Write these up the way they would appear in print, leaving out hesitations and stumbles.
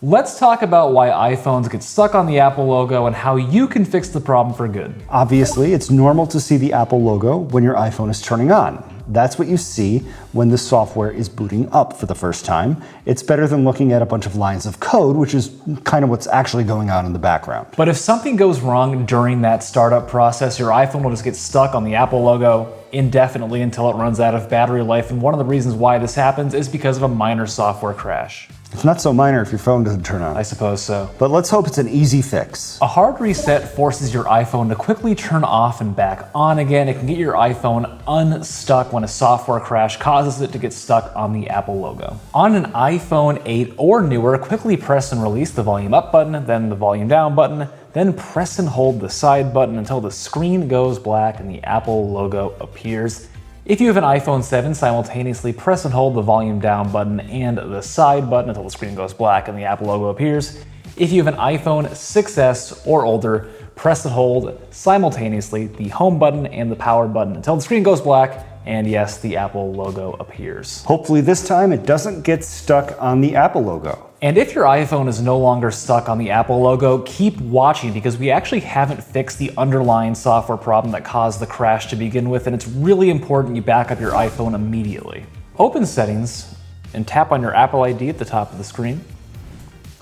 Let's talk about why iPhones get stuck on the Apple logo and how you can fix the problem for good. Obviously, it's normal to see the Apple logo when your iPhone is turning on. That's what you see when the software is booting up for the first time. It's better than looking at a bunch of lines of code, which is kind of what's actually going on in the background. But if something goes wrong during that startup process, your iPhone will just get stuck on the Apple logo indefinitely until it runs out of battery life. And one of the reasons why this happens is because of a minor software crash. It's not so minor if your phone doesn't turn on. I suppose so. But let's hope it's an easy fix. A hard reset forces your iPhone to quickly turn off and back on again. It can get your iPhone unstuck when a software crash causes it to get stuck on the Apple logo. On an iPhone 8 or newer, quickly press and release the volume up button, then the volume down button, then press and hold the side button until the screen goes black and the Apple logo appears. If you have an iPhone 7, simultaneously press and hold the volume down button and the side button until the screen goes black and the Apple logo appears. If you have an iPhone 6S or older, press and hold simultaneously the home button and the power button until the screen goes black and yes, the Apple logo appears. Hopefully this time it doesn't get stuck on the Apple logo. And if your iPhone is no longer stuck on the Apple logo, keep watching because we actually haven't fixed the underlying software problem that caused the crash to begin with, and it's really important you back up your iPhone immediately. Open Settings and tap on your Apple ID at the top of the screen.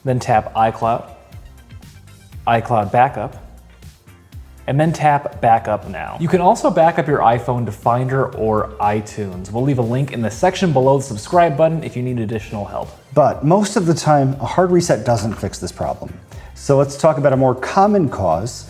Then tap iCloud, iCloud Backup, and then tap Backup Now. You can also back up your iPhone to Finder or iTunes. We'll leave a link in the section below the subscribe button if you need additional help. But most of the time, a hard reset doesn't fix this problem. So let's talk about a more common cause,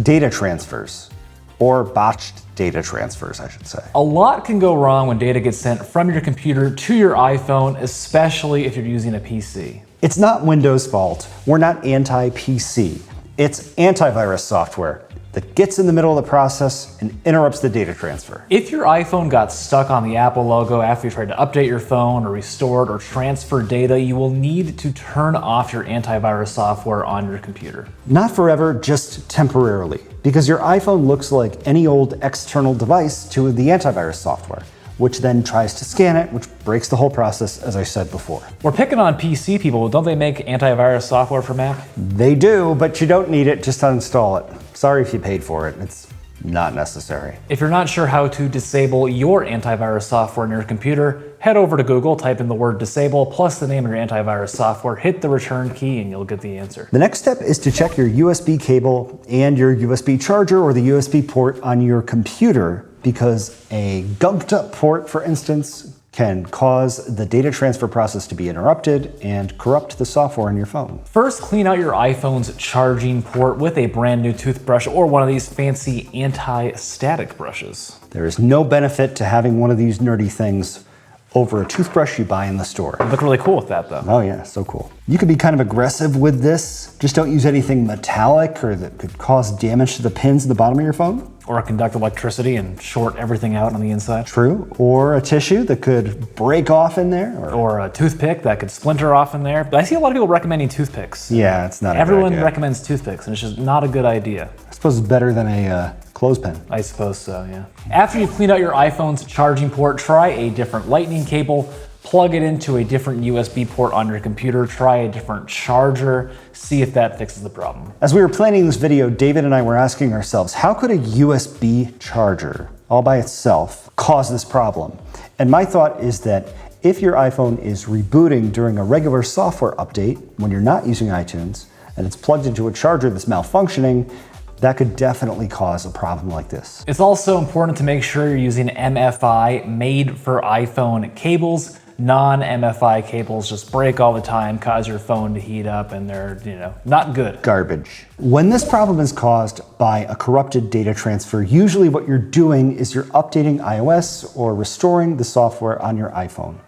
data transfers, or botched data transfers, I should say. A lot can go wrong when data gets sent from your computer to your iPhone, especially if you're using a PC. It's not Windows' fault. We're not anti-PC. It's antivirus software that gets in the middle of the process and interrupts the data transfer. If your iPhone got stuck on the Apple logo after you tried to update your phone or restore it or transfer data, you will need to turn off your antivirus software on your computer. Not forever, just temporarily, because your iPhone looks like any old external device to the antivirus software, which then tries to scan it, which breaks the whole process, as I said before. We're picking on PC people, don't they make antivirus software for Mac? They do, but you don't need it, just uninstall it. Sorry if you paid for it, it's not necessary. If you're not sure how to disable your antivirus software on your computer, head over to Google, type in the word disable plus the name of your antivirus software, hit the return key, and you'll get the answer. The next step is to check your USB cable and your USB charger or the USB port on your computer, because a gunked up port, for instance, can cause the data transfer process to be interrupted and corrupt the software on your phone. First, clean out your iPhone's charging port with a brand new toothbrush or one of these fancy anti-static brushes. There is no benefit to having one of these nerdy things over a toothbrush you buy in the store. You look really cool with that though. Oh yeah, so cool. You can be kind of aggressive with this. Just don't use anything metallic or that could cause damage to the pins at the bottom of your phone. Or conduct electricity and short everything out on the inside. True. Or a tissue that could break off in there. Or a toothpick that could splinter off in there. But I see a lot of people recommending toothpicks. Yeah, it's not a good Everyone idea. recommends toothpicks, and it's just not a good idea. I suppose it's better than a clothespin. I suppose so, yeah. After you've cleaned out your iPhone's charging port, try a different lightning cable, plug it into a different USB port on your computer, try a different charger, see if that fixes the problem. As we were planning this video, David and I were asking ourselves, how could a USB charger all by itself cause this problem? And my thought is that if your iPhone is rebooting during a regular software update when you're not using iTunes and it's plugged into a charger that's malfunctioning, that could definitely cause a problem like this. It's also important to make sure you're using MFI made for iPhone cables. Non-MFI cables just break all the time, cause your phone to heat up, and they're, not good. Garbage. When this problem is caused by a corrupted data transfer, usually what you're doing is you're updating iOS or restoring the software on your iPhone.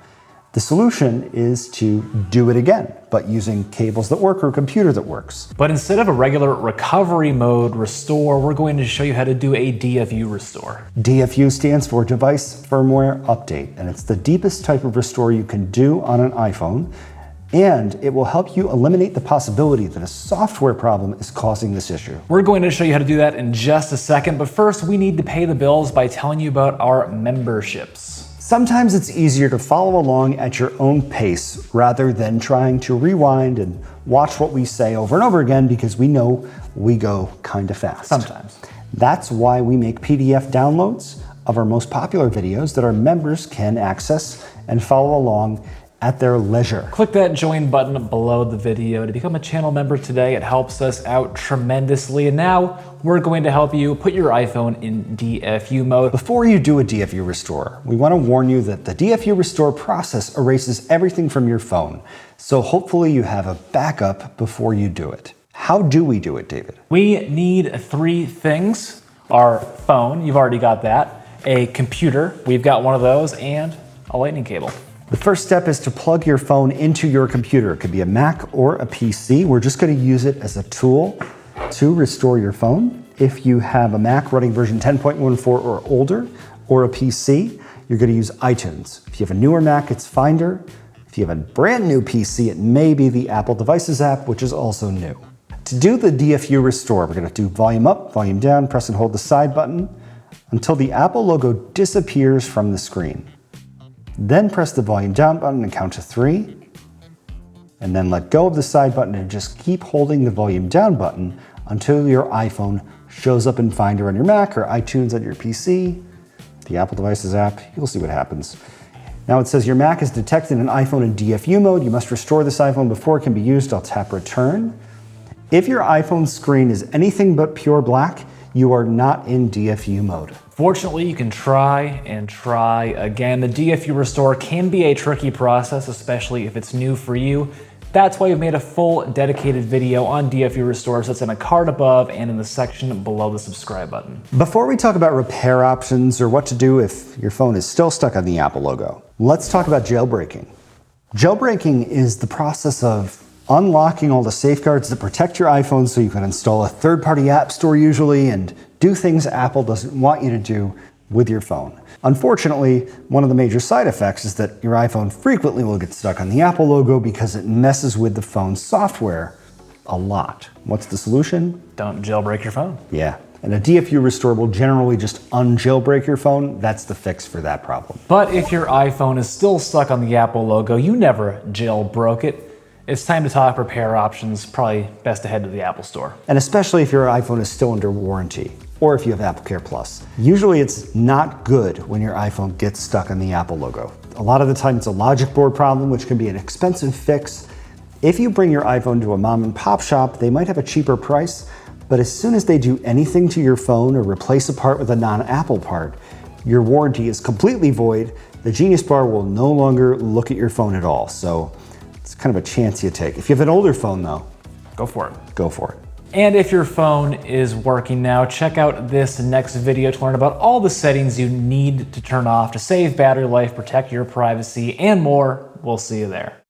The solution is to do it again, but using cables that work or a computer that works. But instead of a regular recovery mode restore, we're going to show you how to do a DFU restore. DFU stands for Device Firmware Update, and it's the deepest type of restore you can do on an iPhone, and it will help you eliminate the possibility that a software problem is causing this issue. We're going to show you how to do that in just a second, but first we need to pay the bills by telling you about our memberships. Sometimes it's easier to follow along at your own pace rather than trying to rewind and watch what we say over and over again because we know we go kind of fast. Sometimes. That's why we make PDF downloads of our most popular videos that our members can access and follow along at their leisure. Click that join button below the video to become a channel member today. It helps us out tremendously. And now we're going to help you put your iPhone in DFU mode. Before you do a DFU restore, we want to warn you that the DFU restore process erases everything from your phone. So hopefully you have a backup before you do it. How do we do it, David? We need 3 things. Our phone, you've already got that. A computer, we've got one of those, and a lightning cable. The first step is to plug your phone into your computer. It could be a Mac or a PC. We're just going to use it as a tool to restore your phone. If you have a Mac running version 10.14 or older, or a PC, you're going to use iTunes. If you have a newer Mac, it's Finder. If you have a brand new PC, it may be the Apple Devices app, which is also new. To do the DFU restore, we're going to do volume up, volume down, press and hold the side button until the Apple logo disappears from the screen. Then press the volume down button and count to 3, and then let go of the side button and just keep holding the volume down button until your iPhone shows up in Finder on your Mac or iTunes on your PC, the Apple Devices app. You'll see what happens. Now it says your Mac has detected an iPhone in DFU mode. You must restore this iPhone before it can be used. I'll tap return. If your iPhone screen is anything but pure black, you are not in DFU mode. Fortunately, you can try and try again. The DFU restore can be a tricky process, especially if it's new for you. That's why we've made a full dedicated video on DFU restore, so it's in a card above and in the section below the subscribe button. Before we talk about repair options or what to do if your phone is still stuck on the Apple logo, let's talk about jailbreaking. Jailbreaking is the process of unlocking all the safeguards that protect your iPhone so you can install a third-party app store usually and do things Apple doesn't want you to do with your phone. Unfortunately, one of the major side effects is that your iPhone frequently will get stuck on the Apple logo because it messes with the phone's software a lot. What's the solution? Don't jailbreak your phone. Yeah. And a DFU restore will generally just unjailbreak your phone. That's the fix for that problem. But if your iPhone is still stuck on the Apple logo, you never jailbroke it. It's time to talk repair options. Probably best to head to the Apple Store. And especially if your iPhone is still under warranty, or if you have AppleCare Plus. Usually it's not good when your iPhone gets stuck on the Apple logo. A lot of the time it's a logic board problem, which can be an expensive fix. If you bring your iPhone to a mom and pop shop, they might have a cheaper price, but as soon as they do anything to your phone or replace a part with a non-Apple part, your warranty is completely void. The Genius Bar will no longer look at your phone at all. So it's kind of a chance you take. If you have an older phone though, Go for it. go for it. And if your phone is working now, check out this next video to learn about all the settings you need to turn off to save battery life, protect your privacy, and more. We'll see you there.